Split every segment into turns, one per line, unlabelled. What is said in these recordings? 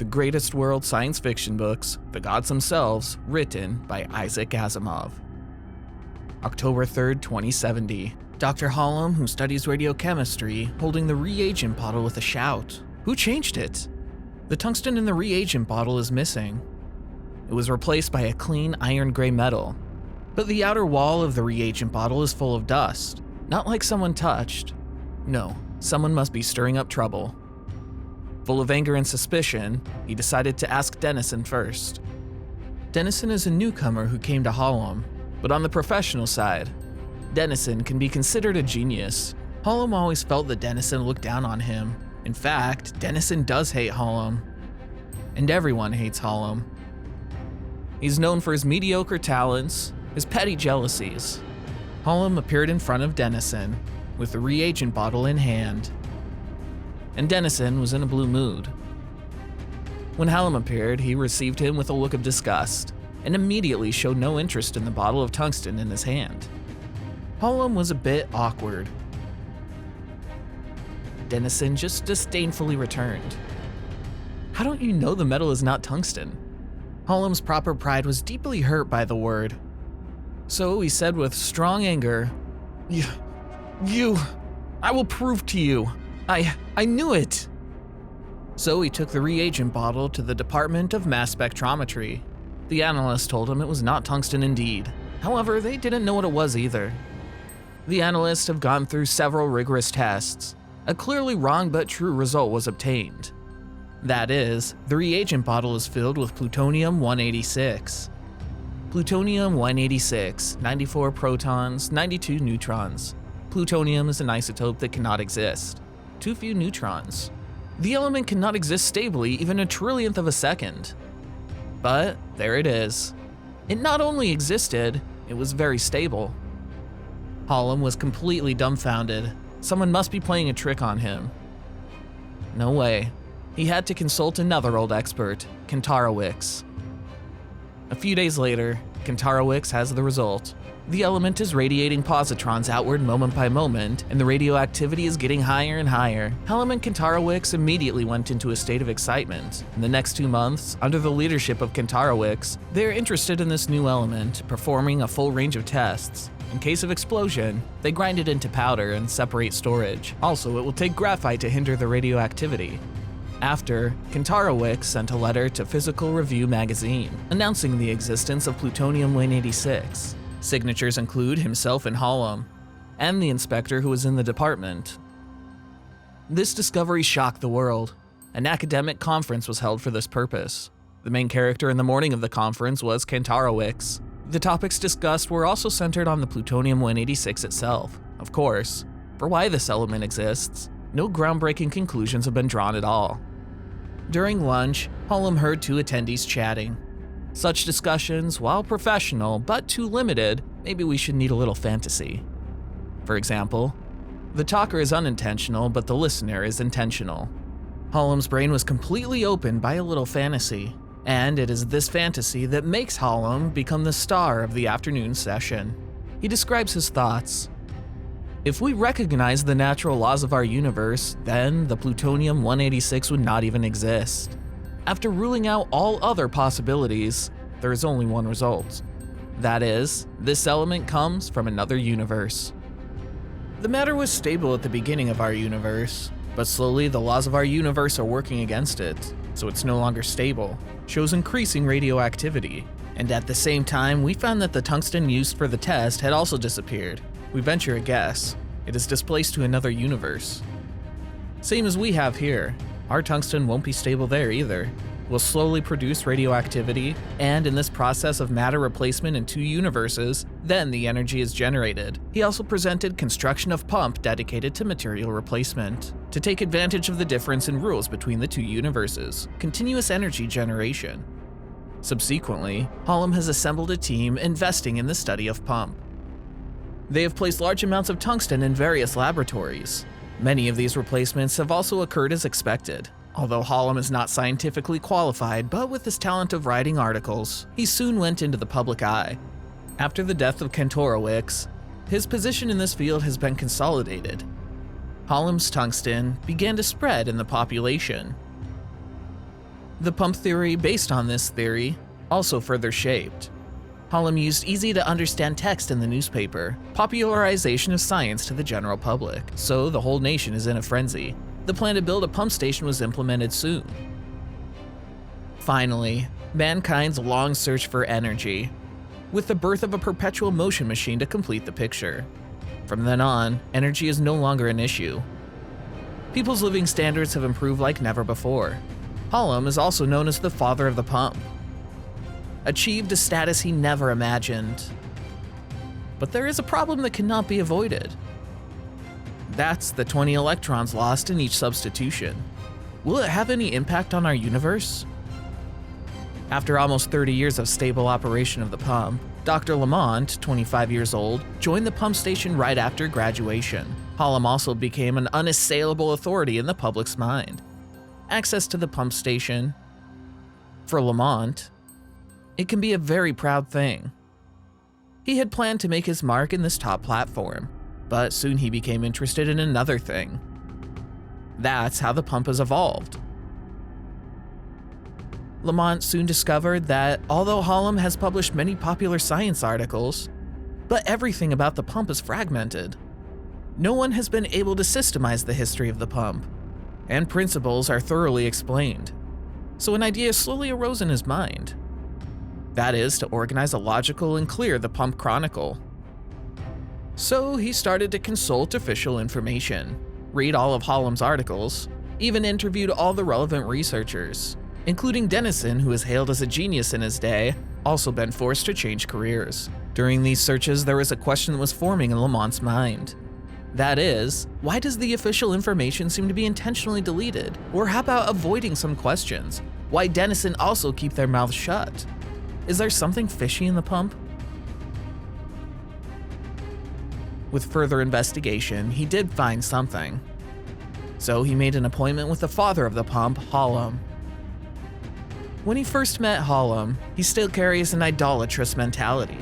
the greatest world science fiction books, The Gods Themselves, written by Isaac Asimov. October 3rd, 2070. Dr. Hallam, who studies radiochemistry, holding the reagent bottle with a shout. Who changed it? The tungsten in the reagent bottle is missing. It was replaced by a clean iron gray metal. But the outer wall of the reagent bottle is full of dust. Not like someone touched. No, someone must be stirring up trouble. Full of anger and suspicion, he decided to ask Dennison first. Dennison is a newcomer who came to Hallam, but on the professional side, Dennison can be considered a genius. Hallam always felt that Dennison looked down on him. In fact, Dennison does hate Hallam. And everyone hates Hallam. He's known for his mediocre talents, his petty jealousies. Hallam appeared in front of Dennison, with the reagent bottle in hand. And Dennison was in a blue mood. When Hallam appeared, he received him with a look of disgust, and immediately showed no interest in the bottle of tungsten in his hand. Hallam was a bit awkward. Dennison just disdainfully returned. How don't you know the metal is not tungsten? Hallam's proper pride was deeply hurt by the word. So he said with strong anger, I will prove to you. I knew it. So he took the reagent bottle to the Department of Mass Spectrometry. The analyst told him it was not tungsten indeed. However, they didn't know what it was either. The analysts have gone through several rigorous tests. A clearly wrong but true result was obtained. That is, the reagent bottle is filled with plutonium-186. Plutonium-186, 94 protons, 92 neutrons. Plutonium is an isotope that cannot exist. Too few neutrons. The element cannot exist stably even a trillionth of a second. But there it is. It not only existed, it was very stable. Hallam was completely dumbfounded. Someone must be playing a trick on him. No way. He had to consult another old expert, Kantarowicz. A few days later, Kantarowicz has the result. The element is radiating positrons outward moment by moment, and the radioactivity is getting higher and higher. Hallam and Kantarowicz immediately went into a state of excitement. In the next 2 months, under the leadership of Kantarowicz, they are interested in this new element, performing a full range of tests. In case of explosion, they grind it into powder and separate storage. Also, it will take graphite to hinder the radioactivity. After, Kantarowicz sent a letter to Physical Review magazine, announcing the existence of plutonium-186. Signatures include himself and Hallam, and the inspector who was in the department. This discovery shocked the world. An academic conference was held for this purpose. The main character in the morning of the conference was Kantarowicz. The topics discussed were also centered on the plutonium-186 itself, of course. For why this element exists, no groundbreaking conclusions have been drawn at all. During lunch, Hallam heard 2 attendees chatting. Such discussions, while professional but too limited, maybe we should need a little fantasy. For example, the talker is unintentional, but the listener is intentional. Hallam's brain was completely opened by a little fantasy, and it is this fantasy that makes Hallam become the star of the afternoon session. He describes his thoughts. If we recognize the natural laws of our universe, then the plutonium-186 would not even exist. After ruling out all other possibilities, there is only one result. That is, this element comes from another universe. The matter was stable at the beginning of our universe, but slowly the laws of our universe are working against it, so it's no longer stable, shows increasing radioactivity. And at the same time, we found that the tungsten used for the test had also disappeared. We venture a guess. It is displaced to another universe. Same as we have here. Our tungsten won't be stable there either. We'll slowly produce radioactivity, and in this process of matter replacement in 2 universes, then the energy is generated. He also presented construction of pump dedicated to material replacement, to take advantage of the difference in rules between the 2 universes, continuous energy generation. Subsequently, Hallam has assembled a team investing in the study of pump. They have placed large amounts of tungsten in various laboratories. Many of these replacements have also occurred as expected. Although Hallam is not scientifically qualified, but with his talent of writing articles, he soon went into the public eye. After the death of Kantarowicz, his position in this field has been consolidated. Hallam's tungsten began to spread in the population. The pump theory based on this theory also further shaped. Hallam used easy-to-understand text in the newspaper, popularization of science to the general public, so the whole nation is in a frenzy. The plan to build a pump station was implemented soon. Finally, mankind's long search for energy, with the birth of a perpetual motion machine to complete the picture. From then on, energy is no longer an issue. People's living standards have improved like never before. Hallam is also known as the father of the pump, achieved a status he never imagined. But there is a problem that cannot be avoided. That's the 20 electrons lost in each substitution. Will it have any impact on our universe? After almost 30 years of stable operation of the pump, Dr. Lamont, 25 years old, joined the pump station right after graduation. Hallam also became an unassailable authority in the public's mind. Access to the pump station, for Lamont, it can be a very proud thing. He had planned to make his mark in this top platform, but soon he became interested in another thing. That's how the pump has evolved. Lamont soon discovered that although Hallam has published many popular science articles, but everything about the pump is fragmented. No one has been able to systemize the history of the pump, and principles are thoroughly explained. So an idea slowly arose in his mind. That is, to organize a logical and clear the pump chronicle. So he started to consult official information, read all of Hallam's articles, even interviewed all the relevant researchers, including Denison, who is hailed as a genius in his day, also been forced to change careers. During these searches, there was a question that was forming in Lamont's mind. That is, why does the official information seem to be intentionally deleted? Or how about avoiding some questions? Why Denison also keep their mouths shut? Is there something fishy in the pump? With further investigation, he did find something. So he made an appointment with the father of the pump, Hallam. When he first met Hallam, he still carries an idolatrous mentality.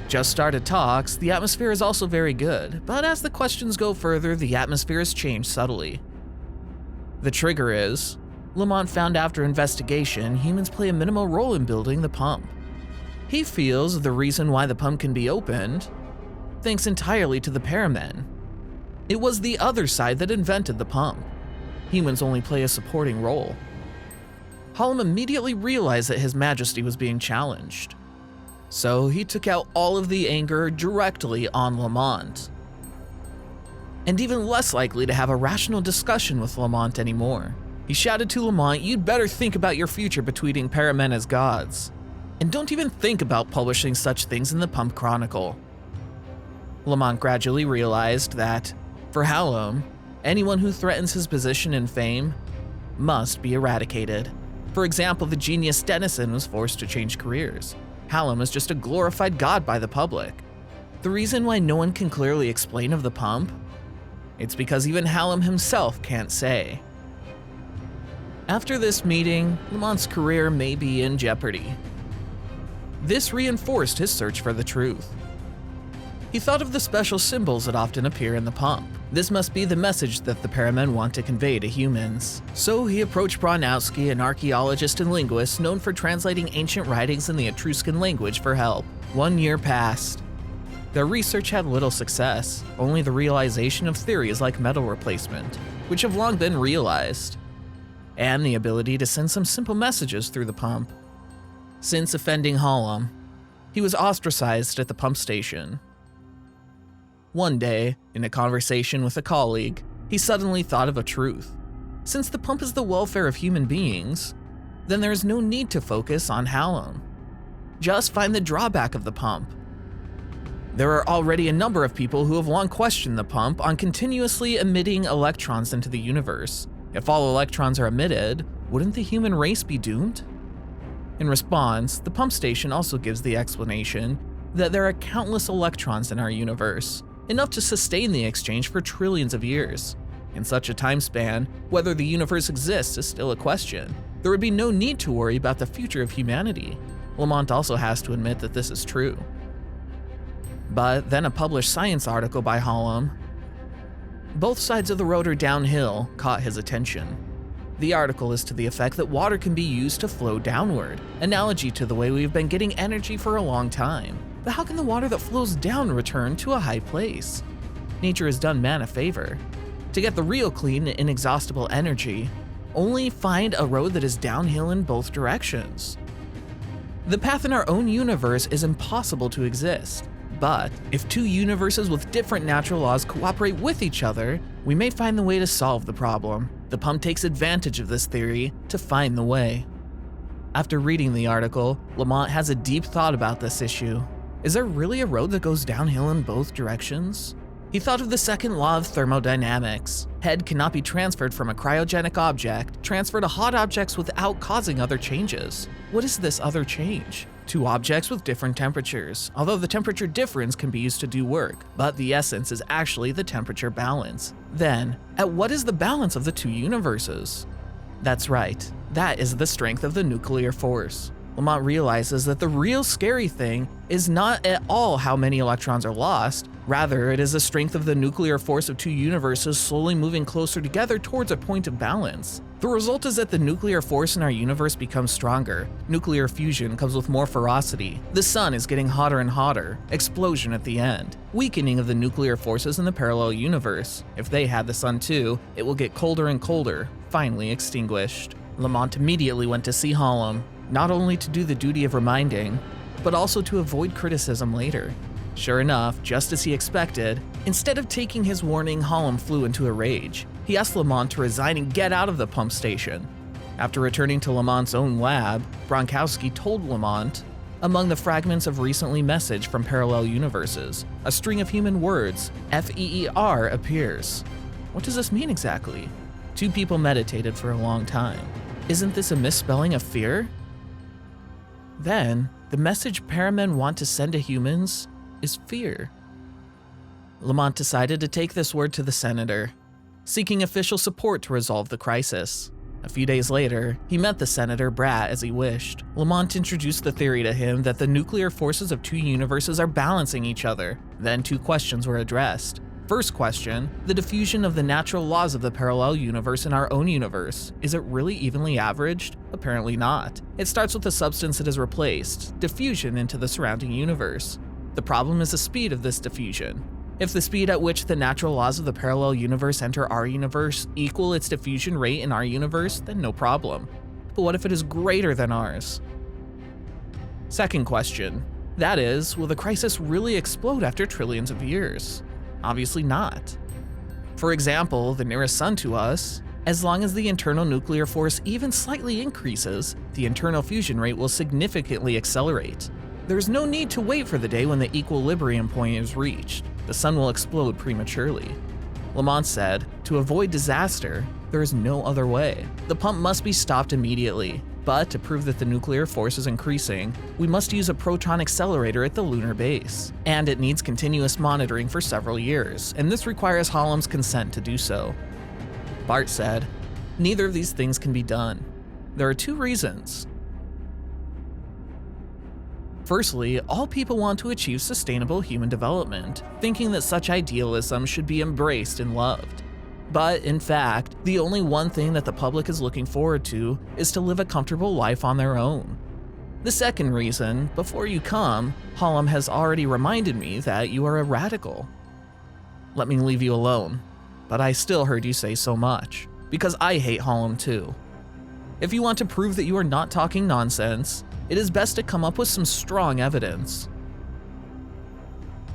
Just started talks, the atmosphere is also very good, but as the questions go further, the atmosphere has changed subtly. The trigger is, Lamont found after investigation, humans play a minimal role in building the pump. He feels the reason why the pump can be opened, thanks entirely to the Paramen. It was the other side that invented the pump. Humans only play a supporting role. Hallam immediately realized that His Majesty was being challenged. So he took out all of the anger directly on Lamont. And even less likely to have a rational discussion with Lamont anymore. He shouted to Lamont, "You'd better think about your future between Paramen as gods. And don't even think about publishing such things in the Pump Chronicle." Lamont gradually realized that, for Hallam, anyone who threatens his position and fame must be eradicated. For example, the genius Denison was forced to change careers. Hallam is just a glorified god by the public. The reason why no one can clearly explain of the pump? It's because even Hallam himself can't say. After this meeting, Lamont's career may be in jeopardy. This reinforced his search for the truth. He thought of the special symbols that often appear in the pump. This must be the message that the Paramen want to convey to humans. So he approached Bronowski, an archaeologist and linguist known for translating ancient writings in the Etruscan language, for help. 1 year passed. Their research had little success, only the realization of theories like metal replacement, which have long been realized, and the ability to send some simple messages through the pump. Since offending Hallam, he was ostracized at the pump station. One day, in a conversation with a colleague, he suddenly thought of a truth. Since the pump is the welfare of human beings, then there is no need to focus on Hallam. Just find the drawback of the pump. There are already a number of people who have long questioned the pump on continuously emitting electrons into the universe. If all electrons are emitted, wouldn't the human race be doomed? In response, the pump station also gives the explanation that there are countless electrons in our universe, enough to sustain the exchange for trillions of years. In such a time span, whether the universe exists is still a question. There would be no need to worry about the future of humanity. Lamont also has to admit that this is true. But then a published science article by Hallam, "Both sides of the road are downhill," caught his attention. The article is to the effect that water can be used to flow downward, analogy to the way we've been getting energy for a long time. But how can the water that flows down return to a high place? Nature has done man a favor. To get the real clean, inexhaustible energy, only find a road that is downhill in both directions. The path in our own universe is impossible to exist, but if two universes with different natural laws cooperate with each other, we may find the way to solve the problem. The pump takes advantage of this theory to find the way. After reading the article, Lamont has a deep thought about this issue. Is there really a road that goes downhill in both directions? He thought of the second law of thermodynamics. Head cannot be transferred from a cryogenic object, transferred to hot objects without causing other changes. What is this other change? Two objects with different temperatures, although the temperature difference can be used to do work, but the essence is actually the temperature balance. Then, at what is the balance of the two universes? That's right, that is the strength of the nuclear force. Lamont realizes that the real scary thing is not at all how many electrons are lost, rather it is the strength of the nuclear force of two universes slowly moving closer together towards a point of balance. The result is that the nuclear force in our universe becomes stronger. Nuclear fusion comes with more ferocity. The sun is getting hotter and hotter. Explosion at the end. Weakening of the nuclear forces in the parallel universe. If they had the sun too, it will get colder and colder, finally extinguished. Lamont immediately went to see Hallam, not only to do the duty of reminding, but also to avoid criticism later. Sure enough, just as he expected, instead of taking his warning, Hallam flew into a rage. He asked Lamont to resign and get out of the pump station. After returning to Lamont's own lab, Gronkowski told Lamont, among the fragments of recently messaged from parallel universes, a string of human words, FEER, appears. What does this mean exactly? Two people meditated for a long time. Isn't this a misspelling of fear? Then, the message paramen want to send to humans is fear. Lamont decided to take this word to the senator, seeking official support to resolve the crisis. A few days later, he met the senator Bratt as he wished. Lamont introduced the theory to him that the nuclear forces of two universes are balancing each other. Then two questions were addressed. First question, the diffusion of the natural laws of the parallel universe in our own universe. Is it really evenly averaged? Apparently not. It starts with the substance it is replaced, diffusion into the surrounding universe. The problem is the speed of this diffusion. If the speed at which the natural laws of the parallel universe enter our universe equal its diffusion rate in our universe, then no problem. But what if it is greater than ours? Second question, that is, will the crisis really explode after trillions of years? Obviously not. For example, the nearest sun to us, as long as the internal nuclear force even slightly increases, the internal fusion rate will significantly accelerate. There is no need to wait for the day when the equilibrium point is reached. The sun will explode prematurely. Lamont said, to avoid disaster, there is no other way. The pump must be stopped immediately. But to prove that the nuclear force is increasing, we must use a proton accelerator at the lunar base. And it needs continuous monitoring for several years, and this requires Hallam's consent to do so. Bart said, neither of these things can be done. There are two reasons. Firstly, all people want to achieve sustainable human development, thinking that such idealism should be embraced and loved. But in fact, the only one thing that the public is looking forward to is to live a comfortable life on their own. The second reason, before you come, Hallam has already reminded me that you are a radical. Let me leave you alone, but I still heard you say so much, because I hate Hallam too. If you want to prove that you are not talking nonsense, it is best to come up with some strong evidence.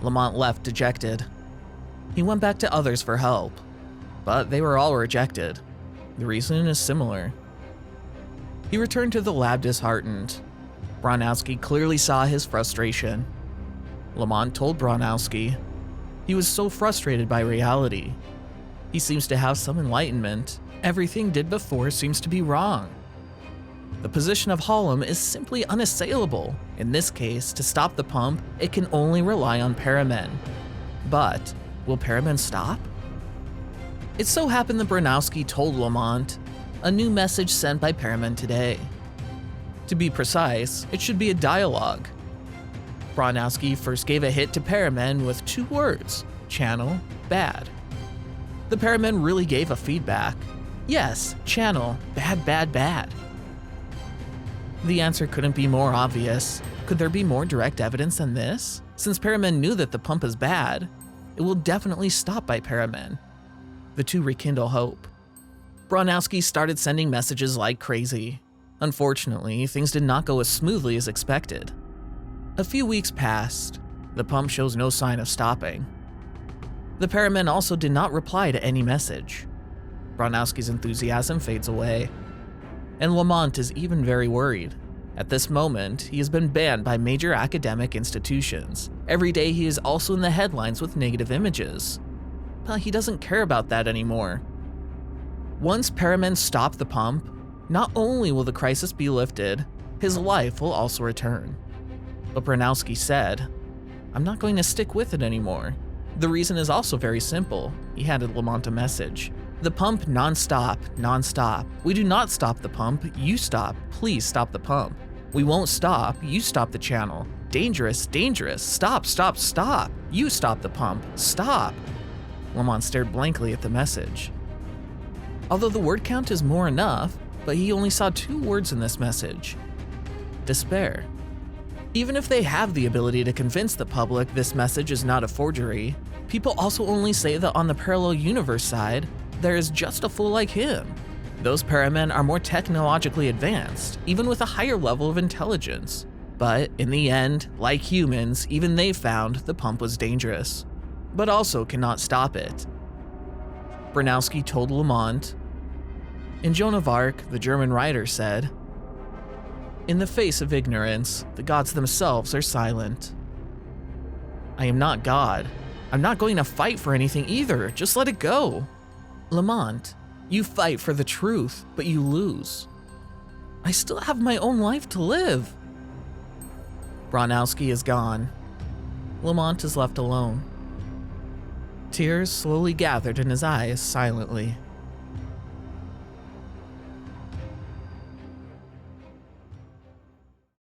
Lamont left dejected. He went back to others for help, but they were all rejected. The reason is similar. He returned to the lab disheartened. Bronowski clearly saw his frustration. Lamont told Bronowski, he was so frustrated by reality. He seems to have some enlightenment. Everything did before seems to be wrong. The position of Hallam is simply unassailable. In this case, to stop the pump, it can only rely on paramen. But will paramen stop? It so happened that Bronowski told Lamont a new message sent by paramen today. To be precise, it should be a dialogue. Bronowski first gave a hit to paramen with two words, channel, bad. The paramen really gave a feedback. Yes, channel, bad, bad, bad. The answer couldn't be more obvious. Could there be more direct evidence than this? Since Paramen knew that the pump is bad, it will definitely stop by Paramen. The two rekindle hope. Bronowski started sending messages like crazy. Unfortunately, things did not go as smoothly as expected. A few weeks passed. The pump shows no sign of stopping. The Paramen also did not reply to any message. Bronowski's enthusiasm fades away. And Lamont is even very worried. At this moment, he has been banned by major academic institutions. Every day he is also in the headlines with negative images. But he doesn't care about that anymore. Once Paramen stop the pump, not only will the crisis be lifted, his life will also return. But Bronowski said, "I'm not going to stick with it anymore." The reason is also very simple. He handed Lamont a message. The pump non-stop, non-stop. We do not stop the pump, you stop. Please stop the pump. We won't stop, you stop the channel. Dangerous, dangerous. Stop, stop, stop. You stop the pump. Stop. Lamont stared blankly at the message. Although the word count is more enough, but he only saw 2 words in this message. Despair. Even if they have the ability to convince the public this message is not a forgery, people also only say that on the parallel universe side, there is just a fool like him. Those Paramen are more technologically advanced, even with a higher level of intelligence. But in the end, like humans, even they found the pump was dangerous, but also cannot stop it. Bronowski told Lamont. In Joan of Arc, the German writer said, "In the face of ignorance, the gods themselves are silent." I am not God. I'm not going to fight for anything either. Just let it go. Lamont, you fight for the truth, but you lose. I still have my own life to live. Bronowski is gone. Lamont is left alone. Tears slowly gathered in his eyes silently.